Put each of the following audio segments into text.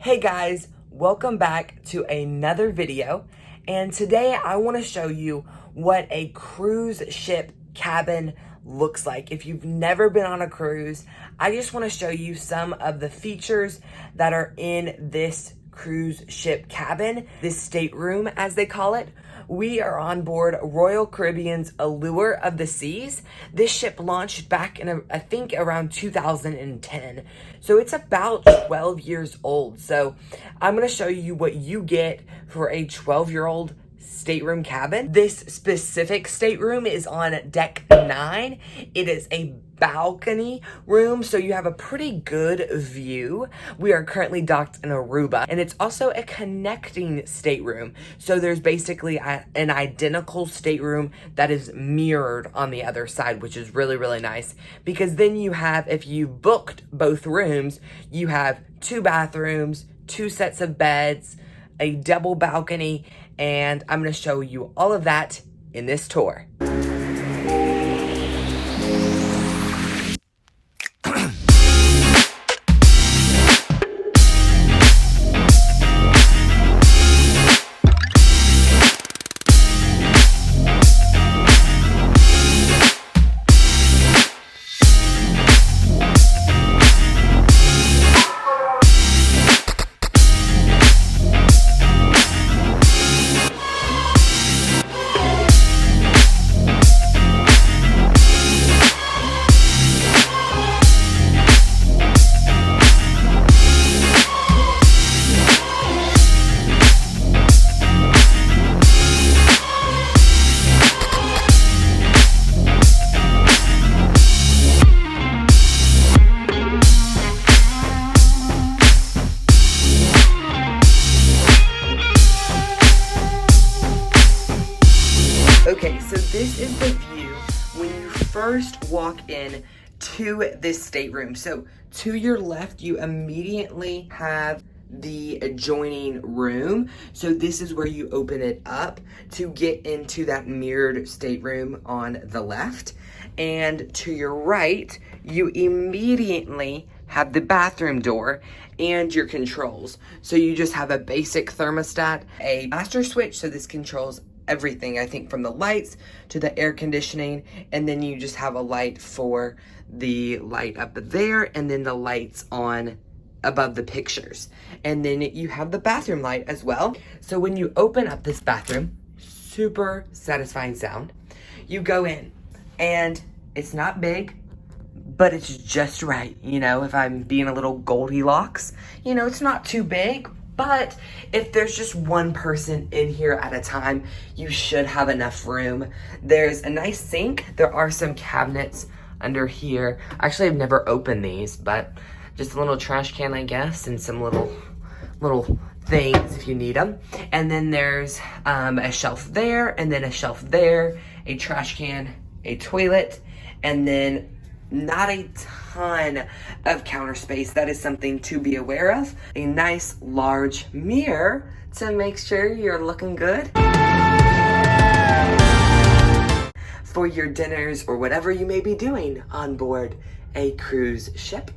Hey guys, welcome back to another video, and today I want to show you what a cruise ship cabin looks like. If you've never been on a cruise, I just want to show you some of the features that are in this cruise ship cabin, this stateroom as they call it. We are on board Royal Caribbean's Allure of the Seas. This ship launched back in, I think, around 2010. So it's about 12 years old. So I'm going to show you what you get for a 12-year-old stateroom cabin. This specific stateroom is on deck 9. It is a balcony room, so you have a pretty good view. We are currently docked in Aruba, and it's also a connecting stateroom. So there's basically an identical stateroom that is mirrored on the other side, which is really, really nice. Because then you have, if you booked both rooms, you have 2 bathrooms, 2 sets of beds, a double balcony, and I'm going to show you all of that in this tour. Okay, so this is the view when you first walk in to this stateroom. So to your left, you immediately have the adjoining room. So this is where you open it up to get into that mirrored stateroom on the left. And to your right, you immediately have the bathroom door and your controls. So you just have a basic thermostat, a master switch, so this controls everything, I think, from the lights to the air conditioning, and then you just have a light for the light up there, and then the lights on above the pictures. And then you have the bathroom light as well. So when you open up this bathroom, super satisfying sound, you go in, and it's not big, but it's just right. You know, if I'm being a little Goldilocks, you know, it's not too big, but if there's just one person in here at a time, you should have enough room. There's a nice sink. There are some cabinets under here. Actually, I've never opened these, but just a little trash can, I guess, and some little things if you need them. And then there's a shelf there, and then a shelf there, a trash can, a toilet, and then not a ton of counter space. That is something to be aware of. A nice large mirror to make sure you're looking good for your dinners or whatever you may be doing on board a cruise ship.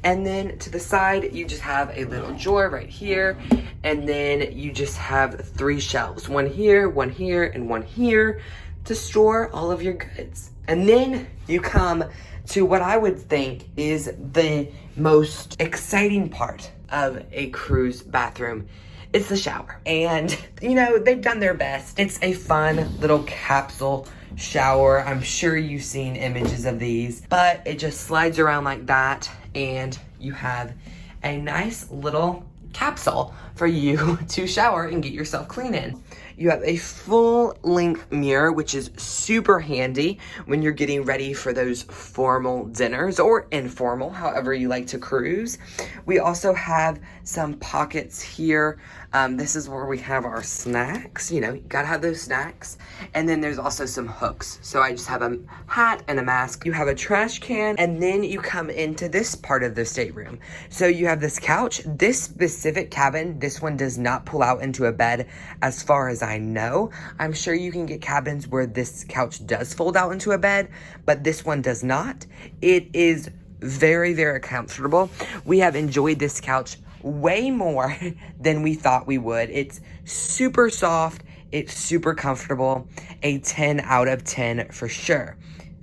And then to the side, you just have a little drawer right here, and then you just have 3 shelves, one here, and one here, to store all of your goods. And then you come to what I would think is the most exciting part of a cruise bathroom. It's the shower. And, you know, they've done their best. It's a fun little capsule shower. I'm sure you've seen images of these, but it just slides around like that, and you have a nice little capsule for you to shower and get yourself clean in. You have a full-length mirror, which is super handy when you're getting ready for those formal dinners or informal, however you like to cruise. We also have some pockets here. This is where we have our snacks. You know, you gotta have those snacks. And then there's also some hooks. So I just have a hat and a mask. You have a trash can, and then you come into this part of the stateroom. So you have this couch. This specific cabin, this one does not pull out into a bed as far as I know. I'm sure you can get cabins where this couch does fold out into a bed, but this one does not. It is very, very comfortable. We have enjoyed this couch way more than we thought we would. It's super soft. It's super comfortable. A 10 out of 10 for sure.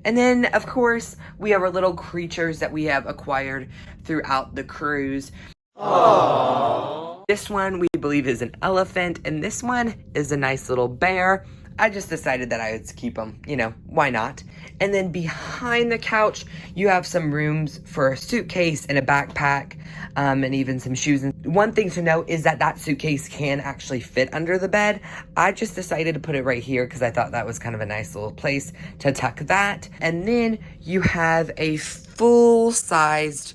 And then, of course, we have our little creatures that we have acquired throughout the cruise. Aww. This one we believe is an elephant, and this one is a nice little bear. I just decided that I would keep them, you know, why not? And then behind the couch, you have some rooms for a suitcase and a backpack, and even some shoes. And one thing to note is that that suitcase can actually fit under the bed. I just decided to put it right here because I thought that was kind of a nice little place to tuck that. And then you have a full-sized,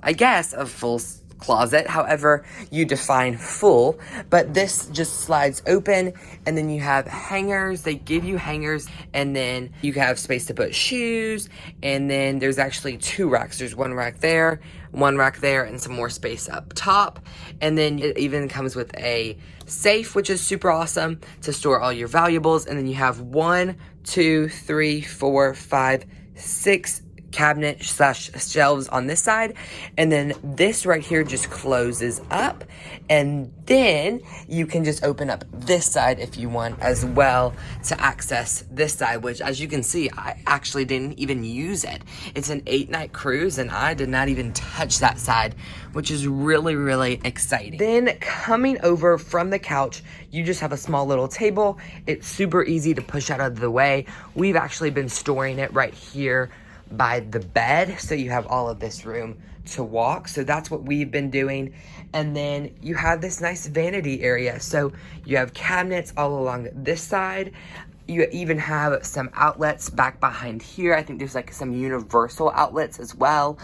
I guess, a full closet, however you define full, but this just slides open, and then you have hangers. They give you hangers, and then you have space to put shoes, and then there's actually 2 racks. There's 1 rack there, 1 rack there, and some more space up top. And then it even comes with a safe, which is super awesome to store all your valuables. And then you have 1, 2, 3, 4, 5, 6 cabinet / shelves on this side, and then this right here just closes up, and then you can just open up this side if you want as well to access this side, which, as you can see, I actually didn't even use it. It's an 8-night cruise, and I did not even touch that side, which is really, really exciting. Then coming over from the couch, you just have a small little table. It's super easy to push out of the way. We've actually been storing it right here by the bed, so you have all of this room to walk. So that's what we've been doing. And then you have this nice vanity area, so you have cabinets all along this side. You even have some outlets back behind here. I think there's like some universal outlets as well,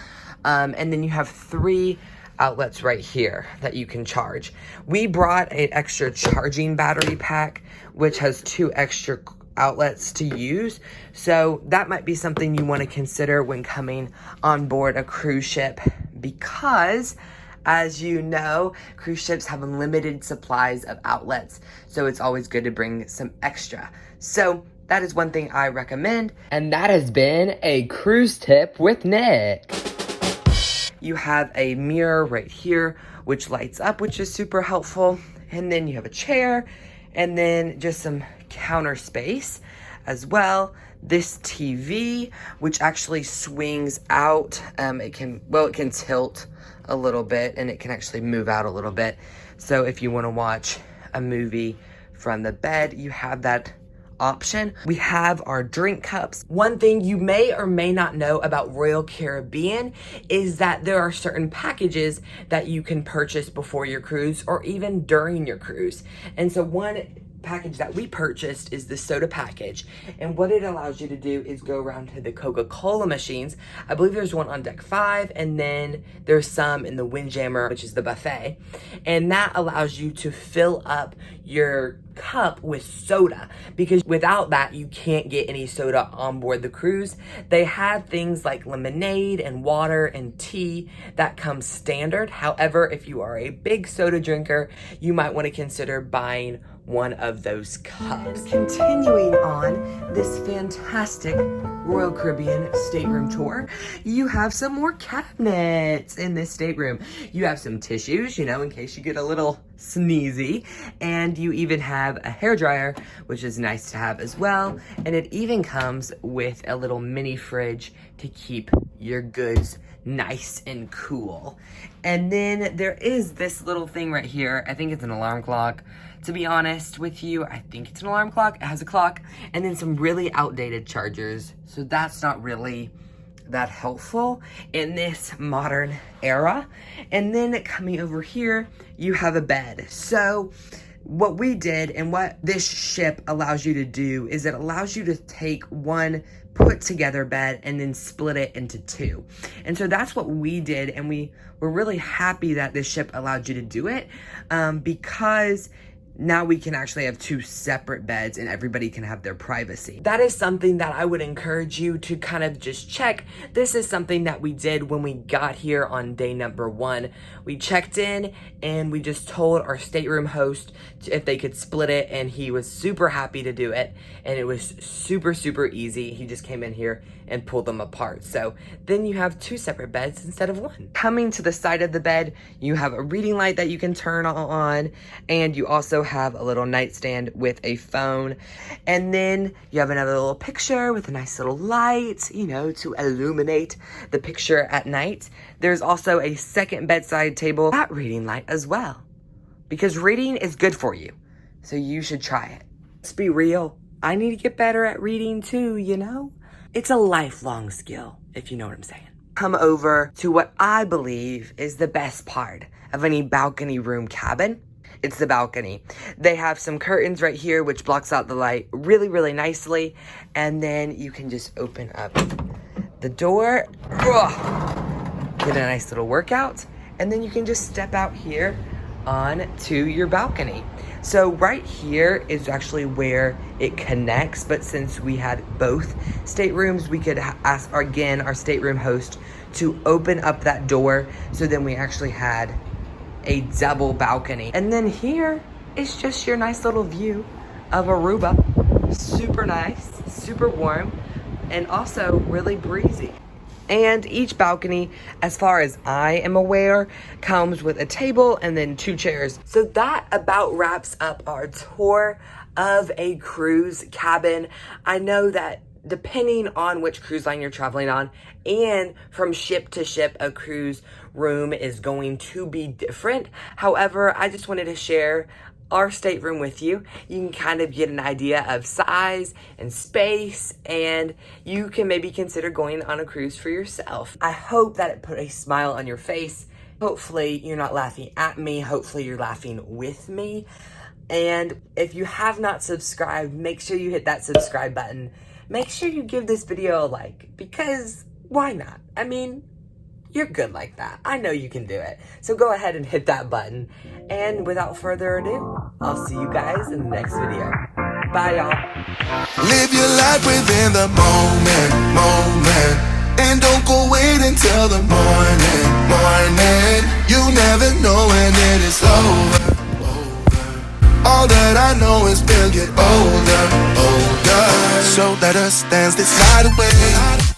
and then you have 3 outlets right here that you can charge. We brought an extra charging battery pack, which has 2 extra outlets to use, so that might be something you want to consider when coming on board a cruise ship, because, as you know, cruise ships have unlimited supplies of outlets, so it's always good to bring some extra. So that is one thing I recommend, and that has been a cruise tip with Nick. You have a mirror right here which lights up, which is super helpful, and then you have a chair, and then just some counter space as well. This TV, which actually swings out, it can tilt a little bit, and it can actually move out a little bit. So if you want to watch a movie from the bed, you have that option. We have our drink cups. One thing you may or may not know about Royal Caribbean is that there are certain packages that you can purchase before your cruise or even during your cruise. And so one package that we purchased is the soda package, and what it allows you to do is go around to the Coca-Cola machines. I believe there's one on deck 5, and then there's some in the Windjammer, which is the buffet, and that allows you to fill up your cup with soda, because without that you can't get any soda on board the cruise. They have things like lemonade and water and tea that comes standard. However, if you are a big soda drinker, you might want to consider buying one of those cups. Continuing on this fantastic Royal Caribbean stateroom tour, you have some more cabinets in this stateroom. You have some tissues, you know, in case you get a little sneezy, and you even have a hairdryer, which is nice to have as well, and it even comes with a little mini fridge to keep your goods nice and cool. And then there is this little thing right here. I think it's an alarm clock. To be honest with you, I think it's an alarm clock. It has a clock, and then some really outdated chargers. So that's not really that helpful in this modern era. And then coming over here, you have a bed. So what we did, and what this ship allows you to do, is it allows you to take one put together bed and then split it into 2. And so that's what we did, and we were really happy that this ship allowed you to do it, because now we can actually have 2 separate beds and everybody can have their privacy. That is something that I would encourage you to kind of just check. This is something that we did when we got here on day number 1. We checked in and we just told our stateroom host if they could split it, and he was super happy to do it. And it was super, super easy. He just came in here and pulled them apart. So then you have 2 separate beds instead of 1. Coming to the side of the bed, you have a reading light that you can turn on, and you also have a little nightstand with a phone. And then you have another little picture with a nice little light, you know, to illuminate the picture at night. There's also a second bedside table, that reading light as well, because reading is good for you. So you should try it. Let's be real. I need to get better at reading too, you know? It's a lifelong skill, if you know what I'm saying. Come over to what I believe is the best part of any balcony room cabin. It's the balcony. They have some curtains right here which blocks out the light really, really nicely. And then you can just open up the door. Get a nice little workout. And then you can just step out here onto your balcony. So right here is actually where it connects, but since we had both staterooms, we could ask our stateroom host to open up that door, so then we actually had a double balcony. And then here is just your nice little view of Aruba. Super nice, super warm, and also really breezy. And each balcony, as far as I am aware, comes with a table and then 2 chairs. So that about wraps up our tour of a cruise cabin. I know that depending on which cruise line you're traveling on and from ship to ship, a cruise room is going to be different. However, I just wanted to share our stateroom with you. You can kind of get an idea of size and space, and you can maybe consider going on a cruise for yourself. I hope that it put a smile on your face. Hopefully you're not laughing at me. Hopefully you're laughing with me. And if you have not subscribed, make sure you hit that subscribe button. Make sure you give this video a like, because why not? I mean, you're good like that. I know you can do it. So go ahead and hit that button. And without further ado, I'll see you guys in the next video. Bye, y'all. Live your life within the moment. And don't go wait until the morning. You never know when it is over. All that I know is we'll get older. So let us dance this night away.